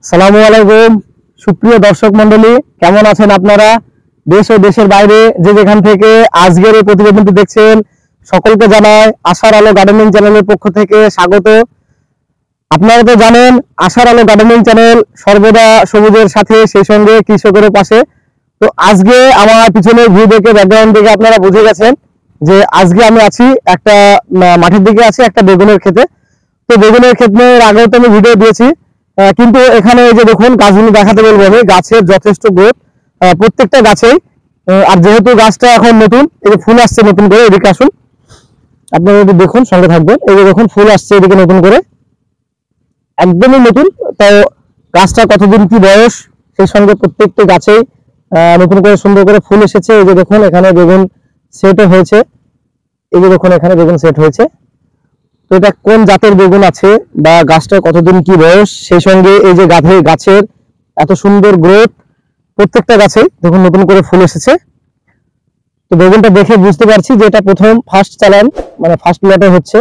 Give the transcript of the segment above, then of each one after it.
সালামু আলাইকুম সুপ্রিয় দর্শক মণ্ডলী, কেমন আছেন আপনারা? দেশ ও দেশের বাইরে যে যেখান থেকে আজকের এই প্রতিবেদনটি দেখছেন, সকলকে জানাই আশার আলো গার্ডেনিং চ্যানেলের পক্ষ থেকে স্বাগত। আপনারা তো জানেন আশার আলো গার্ডেনিং চ্যানেল সর্বদা সবুজের সাথে, সেই সঙ্গে কৃষকের পাশে। তো আজকে আমার পিছনে ভিউ দেখে, ব্যাকগ্রাউন্ড দেখে আপনারা বুঝে গেছেন যে আজকে আমি আছি একটা মাঠের দিকে, আছি একটা বেগুনের ক্ষেতে। তো বেগুনের ক্ষেতের আগেও তো আমি ভিডিও দিয়েছি, কিন্তু এখানে এই যে দেখুন গাছগুলো দেখাতে বলবো আমি। গাছের যথেষ্ট গ্রোথ প্রত্যেকটা গাছেই। আর যেহেতু গাছটা এখন নতুন, এই যে ফুল আসছে নতুন করে, এদিকে আসুন আপনারা যদি দেখুন, সঙ্গে থাকবেন। এই যে দেখুন ফুল আসছে এদিকে নতুন করে, একদমই নতুন। তাও গাছটা কতদিন কি বয়স, সেই সঙ্গে প্রত্যেকটা গাছেই নতুন করে সুন্দর করে ফুল এসেছে। এই যে দেখুন এখানে বেগুন সেটও হয়েছে, এই যে দেখুন এখানে বেগুন সেট হয়েছে। তো এটা কোন জাতের বেগুন আছে বা গাছটা কতদিন কি বয়স, সেই সঙ্গে এই যে গাছের এত সুন্দর গ্রোথ, প্রত্যেকটা গাছেই দেখুন নতুন করে ফুল এসেছে। তো বেগুনটা দেখে বুঝতে পারছি যে এটা প্রথম ফার্স্ট চালান, মানে ফার্স্ট লটে হচ্ছে।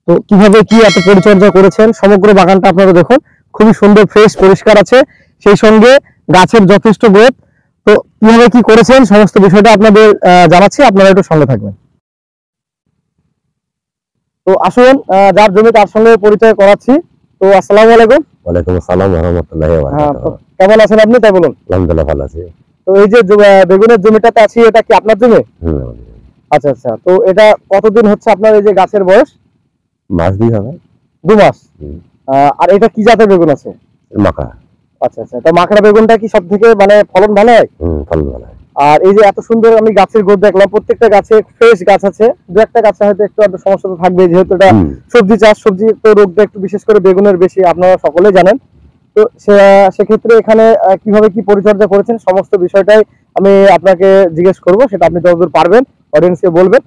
তো কিভাবে কি এত পরিচর্যা করেছেন সমগ্র বাগানটা আপনারা দেখুন, খুবই সুন্দর ফ্রেশ পরিষ্কার আছে, সেই সঙ্গে গাছের যথেষ্ট গ্রোথ। তো কিভাবে কি করেছেন সমস্ত বিষয়টা আপনাদের জানাচ্ছি, আপনারা একটু সঙ্গে থাকবেন। তো আসুন যার জমি তার সঙ্গে পরিচয় করাচ্ছি। তো আসসালামু আলাইকুম। ওয়ালাইকুম আসসালাম ওয়া রাহমাতুল্লাহি ওয়া বারাকাতুহু। কেমন আছেন আপনি, তাই বলুন। আলহামদুলিল্লাহ ভালো আছি। তো এই যে বেগুনের জমিটাতে আছি, এটা কি আপনার জমি? আচ্ছা আচ্ছা। তো এটা কতদিন হচ্ছে আপনার এই যে গাছের বয়স? মাস দুই হবে। 2 মাস। আর এটা কি জাতের বেগুন আছে? মাকা। আচ্ছা আচ্ছা। তো মাকড়া বেগুনটা কি সব থেকে মানে ফলন ভালো হয়? ফলন ভালো হয়। আর এই যে এত সুন্দর আমি গাছের গ্রোথ দেখলাম, প্রত্যেকটা গাছে ফ্রেশ গাছ আছে। দু একটা গাছে হয়তো একটু আধটু সমস্যা তো থাকবে, যেহেতু এটা সবজি চাষ, সবজি তো রোগটা একটু বিশেষ করে বেগুনের বেশি, আপনারা সকলেই জানেন। তো সেক্ষেত্রে এখানে কিভাবে কি পরিচর্যা করেছেন সমস্ত বিষয়টাই আমি আপনাকে জিজ্ঞেস করব, সেটা আপনি যতদূর পারবেন অডিয়েন্সকে বলবেন।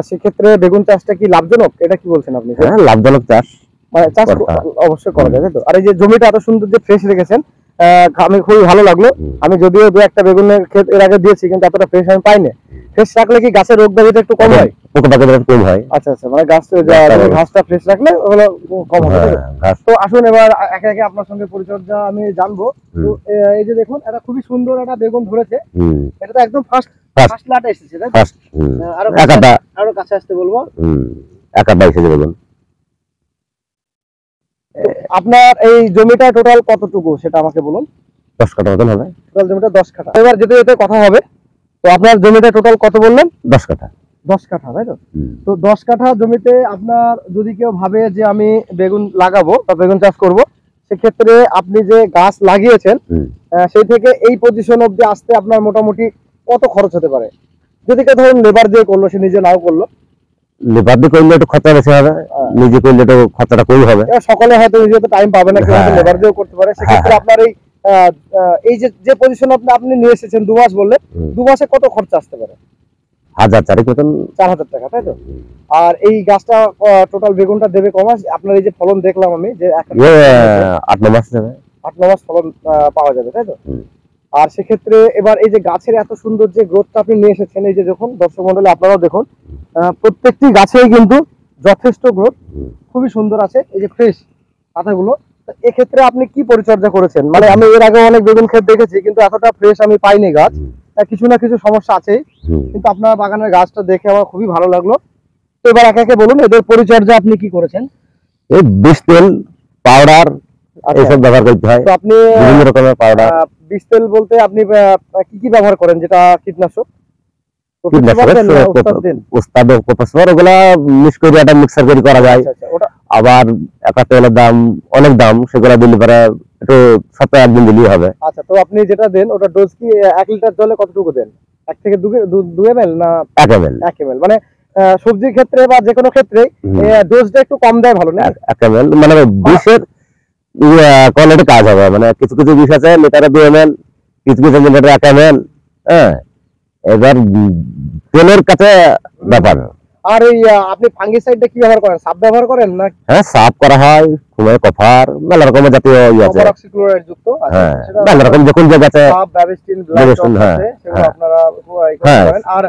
সেক্ষেত্রে বেগুন চাষটা কি লাভজনক, এটা কি বলছেন আপনি? হ্যাঁ, লাভজনক চাষ, মানে চাষ অবশ্যই করা যায়, তাই তো? আর এই যে জমিটা এত সুন্দর যে ফ্রেশ রেখেছেন, আমি খুবই ভালো লাগলো। আমি যদিও দু একটা বেগুনের ক্ষেত এর আগে দিয়েছি, কিন্তু এতটা ফ্রেশ আমি পাইনি। ফ্রেশ রাখলে কি গাছের রোগ ব্যাধিটা একটু কম হয়? পোকামাকড় কম হয়। আচ্ছা আচ্ছা, মানে ঘাসটা ফ্রেশ রাখলে ওগুলো কম হবে। তো আসুন এবার একে একে আপনার সঙ্গে পরিচর্যা আমি জানবো। তো এই যে দেখুন এটা খুবই সুন্দর একটা বেগুন ধরেছে। এটা তো একদম ফার্স্ট লাটে এসেছে, তাই তো? আরো কাছে আসতে বলবো। একাটা এসেছে বেগুন। আপনার এই জমিটা টোটাল কতটুকু সেটা আমাকে বলুন। 10 কাঠা মতন হবে। টোটাল জমিটা 10 কাঠা। এবার যেতে কথা হবে। তো আপনার জমিটা টোটাল কত বললেন? 10 কাঠা। 10 কাঠা, তাই তো? তো 10 কাঠা জমিতে আপনার যদি কেউ ভাবে যে আমি বেগুন লাগাবো বা বেগুন চাষ করব, সেক্ষেত্রে আপনি যে গাছ লাগিয়েছেন সেই থেকে এই পজিশন অবধি আসতে আপনার মোটামুটি কত খরচ হতে পারে? যদি কেউ ধরুন লেবার দিয়ে করলো, সে নিজে নাও করলো। লেবার দিয়ে করলে একটু খরচা বেশি হবে, নিজে করলে একটু খরচাটা কম হবে। সকলে হয়তো নিজে তো টাইম পাবে না, কেউ হয়তো লেবার দিয়েও করতে পারে। সেক্ষেত্রে আপনার এই যে পজিশন আপনি নিয়ে এসেছেন 2 মাস বললে, 2 মাসে কত খরচা আসতে পারে? 1000 মতন। 4000 টাকা, তাই তো? আর এই গাছটা টোটাল বেগুনটা দেবে কয় মাস? আপনার এই যে ফলন দেখলাম আমি যে 8-9 মাস যাবে। 8-9 মাস ফলন পাওয়া যাবে, তাই তো? আর সেক্ষেত্রে এবার এই যে গাছের এত সুন্দর যে গ্রোথটা আপনি নিয়ে এসেছেন, এই যে দেখুন দর্শক মন্ডলী আপনারাও দেখুন, প্রত্যেকটি গাছেই কিন্তু যথেষ্ট গ্রোথ, খুবই সুন্দর আছে। এই যে ফ্রেশ পাতাগুলো, এক্ষেত্রে আপনি কি পরিচর্যা করেছেন? মানে আমি এর আগে অনেক বেগুন ক্ষেত দেখেছি, কিন্তু এতটা ফ্রেশ আমি পাইনি গাছ। কিছু না কিছু সমস্যা আছেই, কিন্তু আপনার বাগানের গাছটা দেখে আমার খুবই ভালো লাগলো। তো এবার একে একে বলুন এদের পরিচর্যা আপনি কি করেছেন। এই বিষ তেল, পাউডার এইসব ব্যবহার করতে হয়। তো আপনি বিভিন্ন রকমের পাউডার। বিষ তেল বলতে আপনি কি কি ব্যবহার করেন, যেটা কীটনাশক? আবার একটা তেলের দাম অনেক দাম, সেগুলা দিলে পরে একটু সপ্তাহে একদিন দিলেই হবে। আচ্ছা, তো আপনি যেটা দেন ওটা ডোজ কি 1 লিটার জলে কতটুকু দেন? 1 থেকে 2 ml না 1 ml? 1 ml। মানে সবজির ক্ষেত্রে বা যে কোনো ক্ষেত্রে ডোজটা একটু কম দেয় ভালো না? 1 ml মানে বিষের কোয়ালিটি কাজ হবে। মানে কিছু কিছু বিষ আছে লিটারে 2 ml, কিছু কিছু লিটারে 1 ml। হ্যাঁ, এবার তেলের কাছে ব্যাপার। আর এই আপনি ফাঙ্গিসাইডটা কি ব্যবহার করেন? সাপ ব্যবহার করেন না? হ্যাঁ, সাপ করা হয়, কুমার কপার, মেলা রকমের জাতীয় আছে। অক্সিক্লোরাইড যুক্ত। হ্যাঁ, মেলা রকম যখন যে গাছে সাপ, ব্যাবিস্টিন, ব্ল্যাক টপ আছে, সেগুলো আপনারা করেন। আর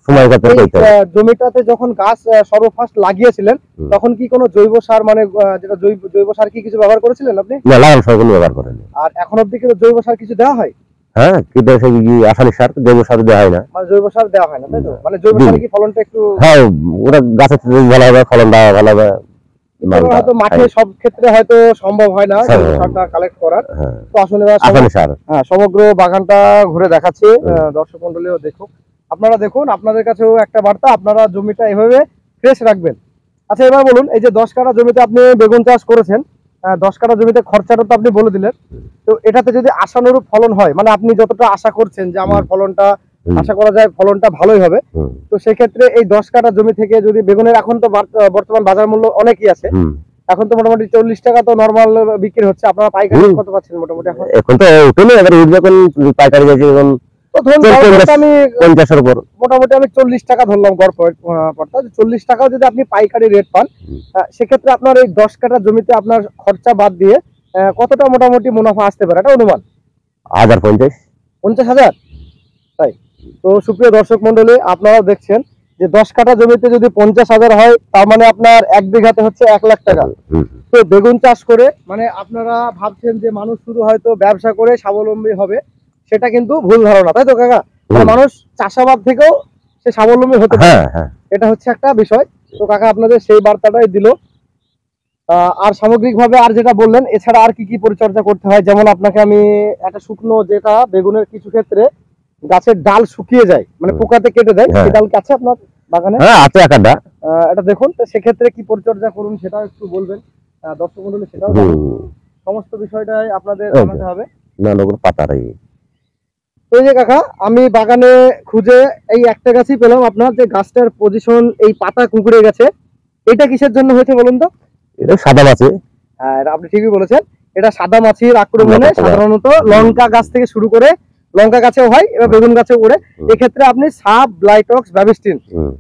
সময় করতে এই, করতে হবে। জমিটাতে যখন গাছ সর্বফার্স্ট লাগিয়েছিলেন তখন কি কোনো জৈব সার মানে যেটা জৈব সার কি কিছু ব্যবহার করেছিলেন আপনি? না, লাগানোর সময় কোনো ব্যবহার করেনি। আর এখন অবধি কি জৈব সার কিছু দেওয়া হয়? হ্যাঁ, কিন্তু সেই রাসায়নিক সার, জৈব সার দেওয়া হয় না। মানে জৈব সার দেওয়া হয় না, তাই তো? মানে জৈব সারে কি ফলনটা একটু হ্যাঁ, ওরা গাছের থেকে ভালো হবে, ফলনটা ভালো হবে। হয়তো মাঠে সব ক্ষেত্রে হয়তো সম্ভব হয় না জৈব সারটা কালেক্ট করার। তো আসলে সমগ্র বাগানটা ঘুরে দেখাচ্ছি, দর্শক মন্ডলীও দেখুক, আপনারা দেখুন, আপনাদের কাছেও একটা বার্তা, আপনারা জমিটা এভাবে ফ্রেশ রাখবেন। আচ্ছা, এবার বলুন, এই যে 10 কাঠা জমিতে আপনি বেগুন চাষ করেছেন, 10 কাঠা জমিতে খরচাটা তো আপনি বলে দিলেন, তো এটাতে যদি আশানুরূপ ফলন হয়, মানে আপনি যতটা আশা করছেন যে আমার ফলনটা আশা করা যায় ফলনটা ভালোই হবে, তো সেক্ষেত্রে এই 10 কাঠা জমি থেকে যদি বেগুনের, এখন তো বর্তমান বাজার মূল্য অনেকই আছে, এখন তো মোটামুটি 40 টাকা তো নরমাল বিক্রি হচ্ছে, আপনারা পাইকারি কত পাচ্ছেন মোটামুটি? এখন তো উঠেনি, এবার উঠবে কোন পাইকারি যাচ্ছে, এখন আমি মোটামুটি 40 টাকা ধরলাম গড় পড়তা। 40 টাকাও যদি আপনি পাইকারি রেট পান, সেক্ষেত্রে আপনার এই 10 কাঠা জমিতে আপনার খরচা বাদ দিয়ে কতটা মোটামুটি মুনাফা আসতে পারে, এটা অনুমান? 50,000। তাই তো সুপ্রিয় দর্শক মন্ডলী, আপনারাও দেখছেন যে 10 কাঠা জমিতে যদি 50,000 হয়, তার মানে আপনার 1 বিঘাতে হচ্ছে 1 লাখ টাকা। তো বেগুন চাষ করে মানে আপনারা ভাবছেন যে মানুষ শুধু হয়তো ব্যবসা করে স্বাবলম্বী হবে, সেটা কিন্তু ভুল ধারণা, তাই তো কাকা? মানুষ চাষাবাদ থেকেও সে স্বাবলম্বী হতে পারে, এটা হচ্ছে একটা বিষয়। তো কাকা আপনাদের সেই বার্তাটাই দিল। আর সামগ্রিকভাবে আর যেটা বললেন, এছাড়া আর কি কি পরিচর্যা করতে হয়? যেমন আপনাকে আমি একটা শুকনো, যেটা বেগুনের কিছু ক্ষেত্রে গাছের ডাল শুকিয়ে যায়, মানে পোকাতে কেটে দেয়, সেই ডাল কি আছে আপনার বাগানে? হ্যাঁ, আছে একটা। এটা দেখুন, তো সেক্ষেত্রে কি পরিচর্যা করুন সেটাও একটু বলবেন, দর্শক মন্ডলী সেটাও সমস্ত বিষয়টাই আপনাদের জানাতে হবে। তো এই যে কাকা, আমি বাগানে খুঁজে এই একটা গাছই পেলাম আপনার, যে গাছটার পজিশন এই পাতা কুঁকড়ে গেছে, এটা কিসের জন্য হয়েছে বলুন তো? এটা সাদা মাছি। হ্যাঁ, এটা আপনি ঠিকই বলেছেন, এটা সাদা মাছির আক্রমণে সাধারণত লঙ্কা গাছ থেকে শুরু করে, লঙ্কা গাছেও হয়, এবার বেগুন গাছেও ওড়ে। এক্ষেত্রে আপনি sub, Blitox, Bavistin,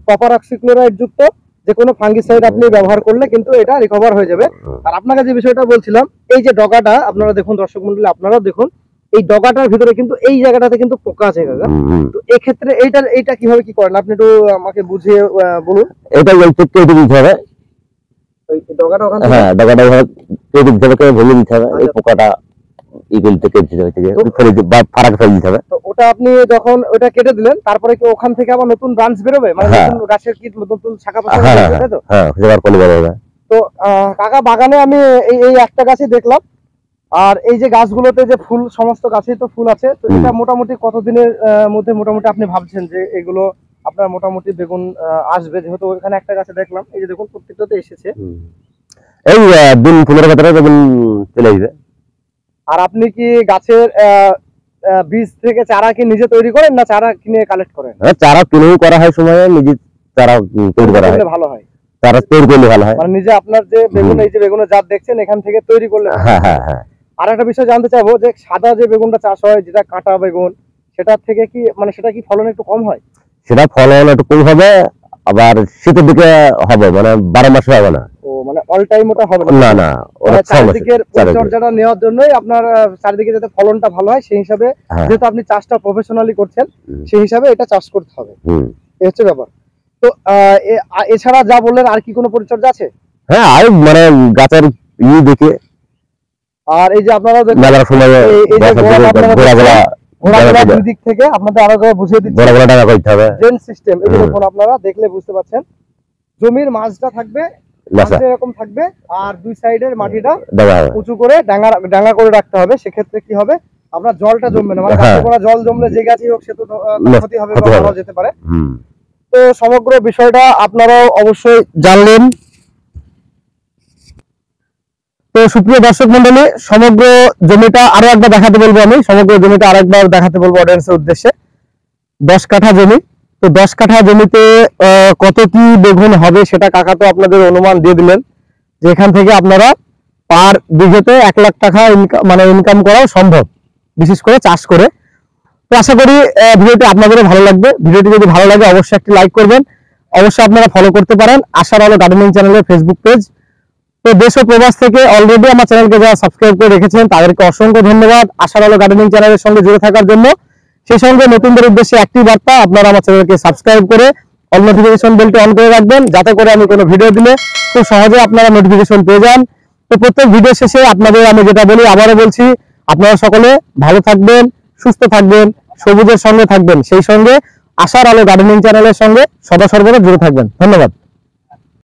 copper oxychloride যুক্ত যে কোনো ফাঙ্গিসাইড আপনি ব্যবহার করলে কিন্তু এটা রিকভার হয়ে যাবে। আর আপনাকে যে বিষয়টা বলছিলাম, এই যে ডগাটা আপনারা দেখুন, দর্শক মন্ডলী আপনারাও দেখুন, এই ডগাটার ভিতরে কিন্তু এই জায়গাটাতে কিন্তু পোকা আছে কাকা। তো এই ক্ষেত্রে এইটা কিভাবে কি করেন আপনি একটু আমাকে বুঝিয়ে বলুন। এটা কেটে দিতে হবে, এই ডগাটা ওখানে, হ্যাঁ, ডগাটা কেটে দিতে হবে, ভেঙে দিতে হবে, এই পোকাটা ইগল থেকে ফেলে বা ফারাক ফেলে দিতে হবে। তো ওটা আপনি যখন ওটা কেটে দিলেন, তারপরে কি ওখান থেকে আবার নতুন ব্রাঞ্চ বেরোবে, মানে নতুন গাছের কি নতুন শাখা প্রশাখা বেরোবে, তাই তো? হ্যাঁ, সেবার কলি বেরোবে। তো কাকা বাগানে আমি এই একটা গাছই দেখলাম, আর এই যে গাছগুলোতে যে ফুল, সমস্ত গাছেই তো ফুল আছে, তো এটা মোটামুটি কতদিনের মধ্যে মোটামুটি আপনি ভাবছেন যে এগুলো আপনার মোটামুটি বেগুন আসবে? যেহেতু ওখানে একটা গাছে দেখলাম, এই যে দেখুন প্রত্যেকটাতে এসেছে, এই দিন 15 ভিতরে বেগুন চলে আসবে। আর আপনি কি গাছের বীজ থেকে চারা কি নিজে তৈরি করেন, না চারা কিনে কালেক্ট করেন? চারা কিনেও করা হয়, সময়ে নিজে চারা তৈরি করা হয়, ভালো হয়, চারা তৈরি করলে ভালো হয়, মানে নিজে আপনার যে বেগুন, এই যে বেগুনের জাত দেখছেন, এখান থেকে তৈরি করলে। হ্যাঁ হ্যাঁ হ্যাঁ। আর একটা বিষয় জানতে চাইবো, যে সাদা যে বেগুনটা চাষ হয়, যেটা কাঁটা বেগুন, সেটার থেকে কি মানে সেটা কি ফলন একটু কম হয়? সেটা ফলন একটু কম হবে, আবার শীতের দিকে হবে, মানে 12 মাসে হবে না। ও, মানে অল টাইম ওটা হবে না? না, ওটা চারিদিকের পরিচর্যাটা নেওয়ার জন্যই আপনার চারিদিকে যাতে ফলনটা ভালো হয়, সেই হিসাবে, যেহেতু আপনি চাষটা প্রফেশনালি করছেন, সেই হিসাবে এটা চাষ করতে হবে, এই হচ্ছে ব্যাপার। তো এছাড়া যা বললেন, আর কি কোনো পরিচর্যা আছে? হ্যাঁ, আর মানে গাছের দেখে, আর এই যে আপনারা দুই দিক থেকে আপনাদের আরো বুঝিয়ে দিচ্ছি, সিস্টেম, এই যে দেখুন আপনারা দেখলে বুঝতে পারছেন, জমির মাঝটা থাকবে এরকম থাকবে, আর দুই সাইডের মাটিটা উঁচু করে ডাঙ্গা করে রাখতে হবে। সেক্ষেত্রে কি হবে, আপনার জলটা জমবে না, মানে জল জমলে যে গাছই হোক সে তো ক্ষতি হবে বা মারাও যেতে পারে। তো সমগ্র বিষয়টা আপনারাও অবশ্যই জানলেন। তো সুপ্রিয় দর্শক মন্ডলী, সমগ্র জমিটা আরো একবার দেখাতে বলবো, আমি সমগ্র জমিটা আরেকবার দেখাতে বলবো অডিয়েন্সের উদ্দেশ্যে। 10 কাঠা জমি, তো 10 কাঠা জমিতে কত কি বেগুন হবে সেটা কাকা তো আপনাদের অনুমান দিয়ে দিলেন, যে এখান থেকে আপনারা পার বিঘেতে 1 লাখ টাকা ইনকাম করাও সম্ভব, বিশেষ করে চাষ করে। তো আশা করি ভিডিওটি আপনাদেরও ভালো লাগবে। ভিডিওটি যদি ভালো লাগে অবশ্যই একটি লাইক করবেন, অবশ্যই আপনারা ফলো করতে পারেন আশার আলো গার্ডেনিং চ্যানেলের ফেসবুক পেজ। তো দেশ ও প্রবাস থেকে অলরেডি আমার চ্যানেলকে যারা সাবস্ক্রাইব করে রেখেছেন তাদেরকে অসংখ্য ধন্যবাদ আশার আলো গার্ডেনিং চ্যানেলের সঙ্গে জুড়ে থাকার জন্য। সেই সঙ্গে নতুনদের উদ্দেশ্যে একটি বার্তা, আপনারা আমার চ্যানেলকে সাবস্ক্রাইব করে অল নোটিফিকেশন বেলটি অন করে রাখবেন, যাতে করে আমি কোনো ভিডিও দিলে খুব সহজে আপনারা নোটিফিকেশন পেয়ে যান। তো প্রত্যেক ভিডিও শেষে আপনাদের আমি যেটা বলি, আবারও বলছি, আপনারা সকলে ভালো থাকবেন, সুস্থ থাকবেন, সবুজের সঙ্গে থাকবেন, সেই সঙ্গে আশার আলো গার্ডেনিং চ্যানেলের সঙ্গে সদা সর্বদা জুড়ে থাকবেন। ধন্যবাদ।